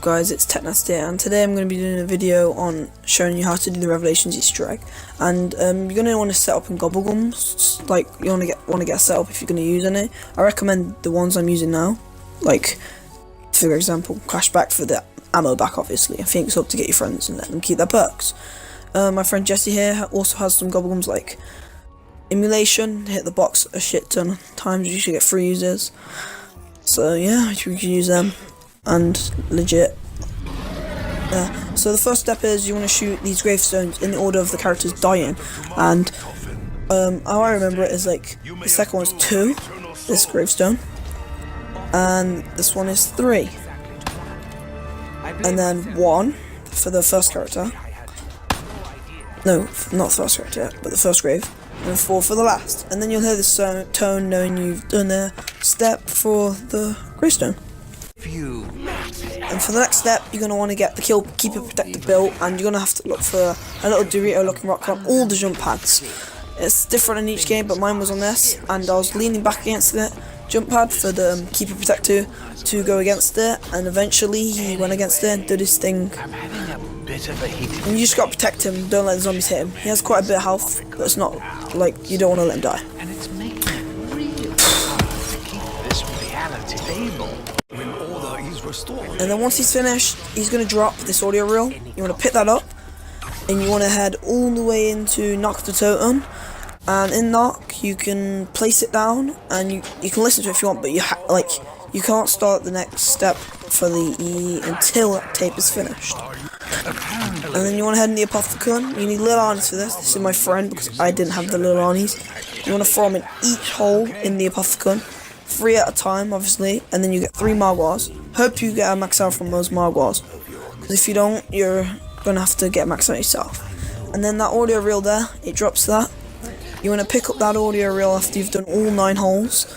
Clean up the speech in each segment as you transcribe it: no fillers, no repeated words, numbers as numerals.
guys, it's Technast here, and today I'm going to be doing a video on showing you how to do the Revelations Easter egg. And you're going to want to set up in Gobblegums, like you want to get set up if you're going to use any. I recommend the ones I'm using now, like for example Cashback for the ammo back, obviously. I think it's up to get your friends and let them keep their perks. My friend Jesse here also has some Gobblegums like Emulation, hit the box a shit ton of times, you should get free users. So yeah, you can use them. And legit. So the first step is you want to shoot these gravestones in the order of the characters dying, and how I remember it is like the second one is 2, this gravestone, and this one is 3, and then 1 for the first character. No, not the first character, but the first grave, and 4 for the last. And then you'll hear this tone knowing you've done a step for the gravestone. And for the next step, you're going to want to get the Keeper Protector built, and you're going to have to look for a little Dorito looking rock on all the jump pads. It's different in each game, but mine was on this, and I was leaning back against the jump pad for the Keeper Protector to go against it, and eventually he went against it and did his thing. And you just got to protect him, don't let the zombies hit him. He has quite a bit of health, but it's not like you don't want to let him die. And it's making it real hard to keep this reality stable. And then once he's finished, he's going to drop this audio reel. You want to pick that up, and you want to head all the way into Knock the Totem. And in Knock, you can place it down, and you can listen to it if you want, but you can't start the next step for the E until that tape is finished. And then you want to head in the Apothecon. You need little Arnies for this. This is my friend because I didn't have the little Arnies. You want to throw them in each hole in the Apothecon. 3 at a time, obviously, and then you get 3 Margwars. Hope you get a max out from those Margwars, because if you don't, you're gonna have to get a max out yourself. And then that audio reel there, it drops that. You want to pick up that audio reel after you've done all 9 holes,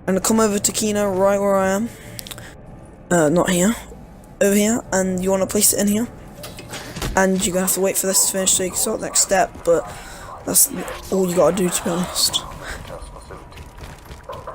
and come over to Kino right where I am. Not here, over here, and you want to place it in here. And you're gonna have to wait for this to finish so you can start the next step. But that's all you gotta do, to be honest.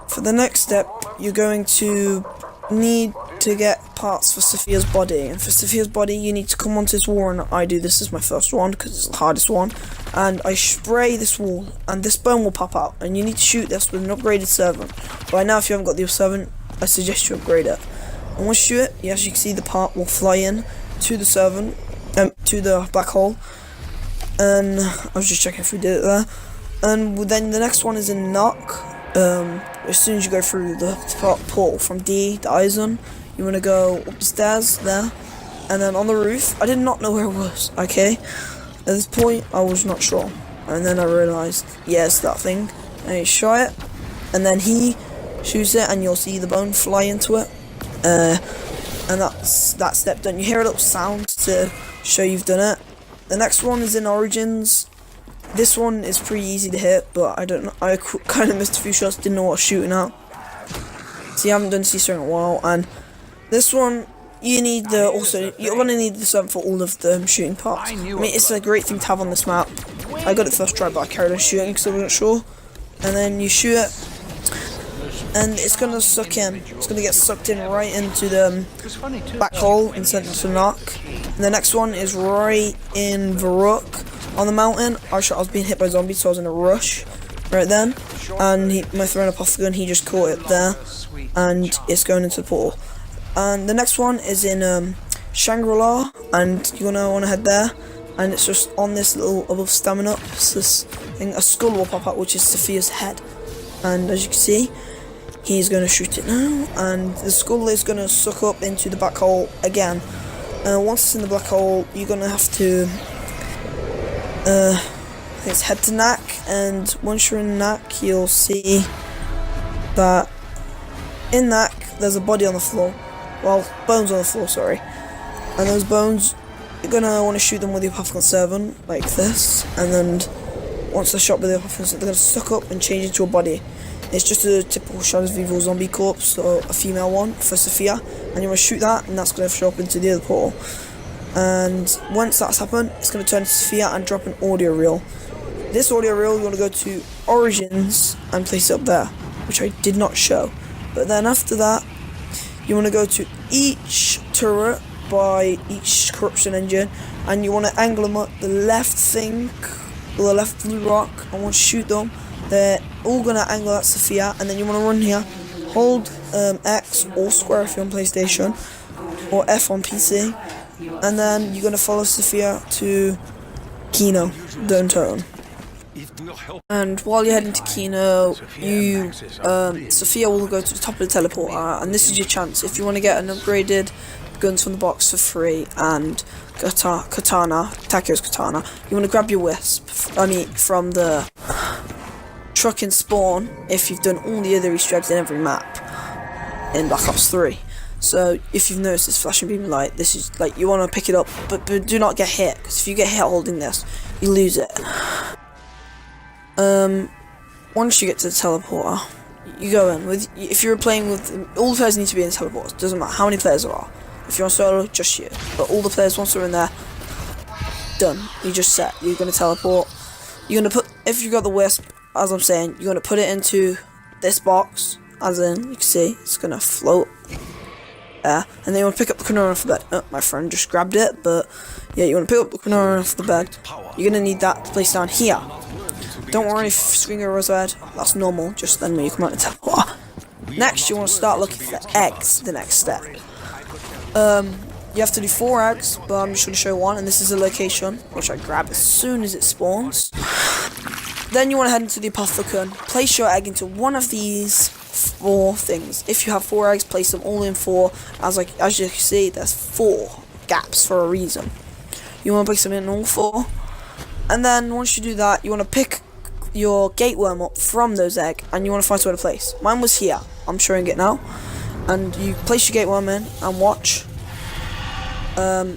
For the next step, you're going to need to get parts for Sophia's body, and for Sophia's body you need to come onto this wall, and I do this as my first one because it's the hardest one, and I spray this wall and this bone will pop out, and you need to shoot this with an upgraded servant. Right now, if you haven't got the servant, I suggest you upgrade it. And once you shoot it, yes, you can see the part will fly in to the servant, to the black hole. And I was just checking if we did it there. And then the next one is in Knock. As soon as you go through the portal from D to Eisen, you want to go up the stairs there, and then on the roof. I did not know where it was, okay? At this point, I was not sure. And then I realised, yes, that thing. And I shot it, and then he shoots it, and you'll see the bone fly into it. And that's that step done. You hear a little sound to show you've done it. The next one is in Origins. This one is pretty easy to hit, but I don't know. I kind of missed a few shots, didn't know what I was shooting at. See, I haven't done Caesar in a while, and this one you need you're gonna need the servant for all of the shooting parts. I mean, it's a great thing to have on this map. I got it first try, but I carried on shooting because I wasn't sure. And then you shoot it, and it's gonna suck in. It's gonna get sucked in right into the black hole and sent to Knock. And the next one is right in Varuk. On the mountain, I was being hit by zombies, so I was in a rush right then, and my thrown Apothecon, he just caught it there, and it's going into the portal. And the next one is in Shangri-La, and you're gonna want to head there, and it's just on this little above stamina, it's this thing, a skull will pop out, which is Sophia's head, and as you can see, he's going to shoot it now, and the skull is going to suck up into the black hole again. Once it's in the black hole, you're going to have to I think it's head to Knack, and once you're in Knack, you'll see that in Knack there's a body on the floor. Well, bones on the floor, sorry. And those bones, you're gonna want to shoot them with your Apothecon servant, like this, and then once they're shot with the Apothecon servant, they're gonna suck up and change into a body. It's just a typical Shadows of Evil zombie corpse, or a female one for Sophia, and you want to shoot that, and that's gonna show up into the other portal. And once that's happened, it's going to turn to Sophia and drop an audio reel. This audio reel, you want to go to Origins and place it up there, which I did not show. But then after that, you want to go to each turret by each corruption engine, and you want to angle them up the left thing, or the left blue rock, and want to shoot them. They're all gonna angle at Sophia, and then you want to run here, hold X or square if you're on PlayStation, or F on PC, and then you're gonna follow Sophia to Kino, Downtown. And while you're heading to Kino, Sophia will go to the top of the teleporter, and this is your chance. If you want to get an upgraded guns from the box for free and katana, Takio's katana, you want to grab your wisp, from the truck in spawn, if you've done all the other Easter eggs in every map in Black Ops 3. So if you've noticed this flashing beam light, this is like, you want to pick it up, but do not get hit, because if you get hit holding this, you lose it. Once you get to the teleporter, you go in with, if you're playing with, all the players need to be in the teleporter, doesn't matter how many players there are. If you're on solo, just you, but all the players, once they're in there, done, you just set, you're going to teleport, you're going to put, if you got the wisp, as I'm saying, you're going to put it into this box, as in, you can see, it's going to float there, and then you want to pick up the banana off the bed. Oh, my friend just grabbed it, but yeah, you want to pick up the banana off the bed, you're going to need that to place down here. Don't worry if Swinger was red, that's normal, just then when you come out of the teleporter. Next, you want to start looking for eggs, the next step. You have to do 4 eggs, but I'm just going to show one, and this is a location, which I grab as soon as it spawns. Then you want to head into the apothecary, place your egg into one of these 4 things. If you have 4 eggs, place them all in 4, as you can see, there's 4 gaps for a reason. You want to place them in all 4, and then once you do that, you want to pick your gate worm up from those eggs, and you want to find where to place. Mine was here, I'm showing it now, and you place your gate worm in, and watch.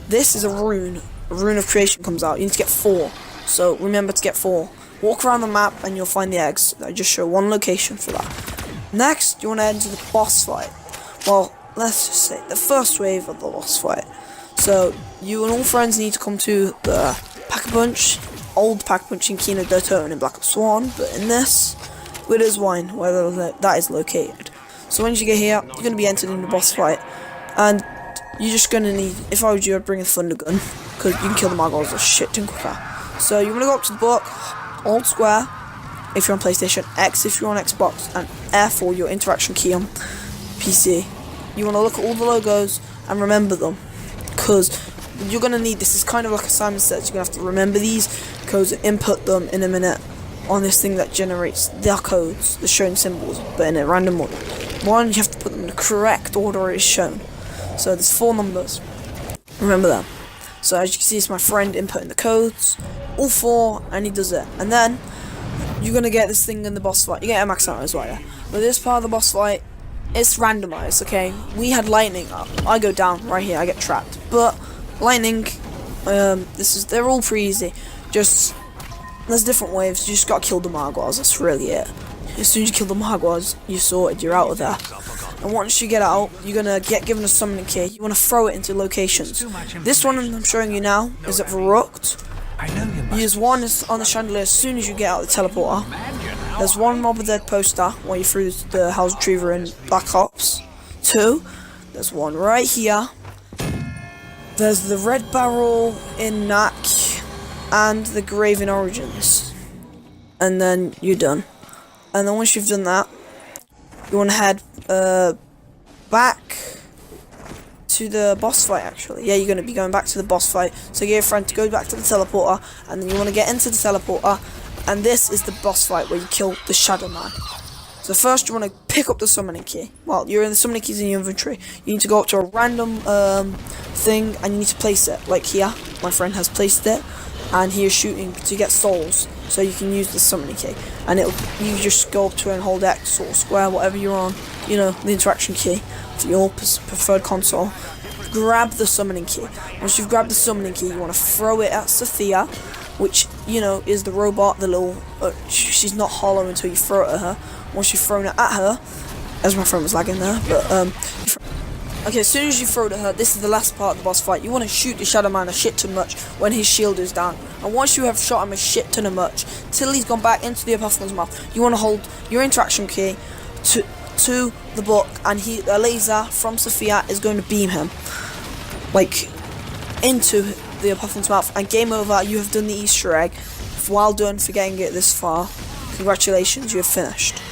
This is a rune of creation comes out, you need to get 4, so remember to get 4. Walk around the map and you'll find the eggs. I just show one location for that. Next, you want to head into the boss fight. Well, let's just say the first wave of the boss fight. So, you and all friends need to come to the Pack-a-Punch, old Pack-a-Punch in Kino Downtown in Black Ops 1, but in this, Widow's Wine, where that is located. So once you get here, you're going to be entered in the boss fight, and you're just going to need, if I was you, I'd bring a thunder gun, because you can kill the Margals a shit ton quicker. So you want to go up to the book, hold square if you're on PlayStation, X if you're on Xbox, and F for your interaction key on PC. You want to look at all the logos and remember them, because you're going to need this. It's kind of like Simon says, you're going to have to remember these codes and input them in a minute on this thing that generates their codes, the shown symbols, but in a random order. One, you have to put them in the correct order it is shown. So there's 4 numbers, remember them. So as you can see, it's my friend inputting the codes, all 4, and he does it. And then, you're going to get this thing in the boss fight. You get a max out as well, yeah. But this part of the boss fight, it's randomized, okay? We had lightning up. I go down right here, I get trapped. But, lightning, they're all pretty easy. Just, there's different waves, you just gotta kill the Margwars, that's really it. As soon as you kill the Margwars, you're sorted, you're out of there. And once you get out, you're gonna get given a summoning key. You wanna throw it into locations. This one I'm showing you now is at Verrucht. Use one on the chandelier as soon as you get out of the teleporter. There's one Mob of the Dead poster while you through the house retriever in Black Ops 2. There's one right here. There's the red barrel in Knack and the grave in Origins. And then you're done. And then once you've done that, you want to head back to the boss fight, actually. Yeah, you're going to be going back to the boss fight. So get your friend to go back to the teleporter, and then you want to get into the teleporter, and this is the boss fight where you kill the Shadow Man. So first you want to pick up the summoning key. Well, you're in the summoning keys in your inventory. You need to go up to a random thing, and you need to place it. Like here, my friend has placed it, and he is shooting to get souls, so you can use the summoning key. And you just go up to it and hold X or square, whatever you're on, you know, the interaction key for your preferred console. Grab the summoning key. Once you've grabbed the summoning key, you want to throw it at Sophia, which, you know, is the robot, the little, she's not hollow until you throw it at her. Once you've thrown it at her, as my friend was lagging there, but, okay, as soon as you throw it at her, this is the last part of the boss fight. You want to shoot the Shadow Man a shit ton much when his shield is down. And once you have shot him a shit ton of much, till he's gone back into the Apothecary's mouth, you want to hold your interaction key to the book, and a laser from Sophia is going to beam him. like, into the puffin's mouth, and game over. You have done the Easter egg. Well done for getting it this far. Congratulations, you have finished.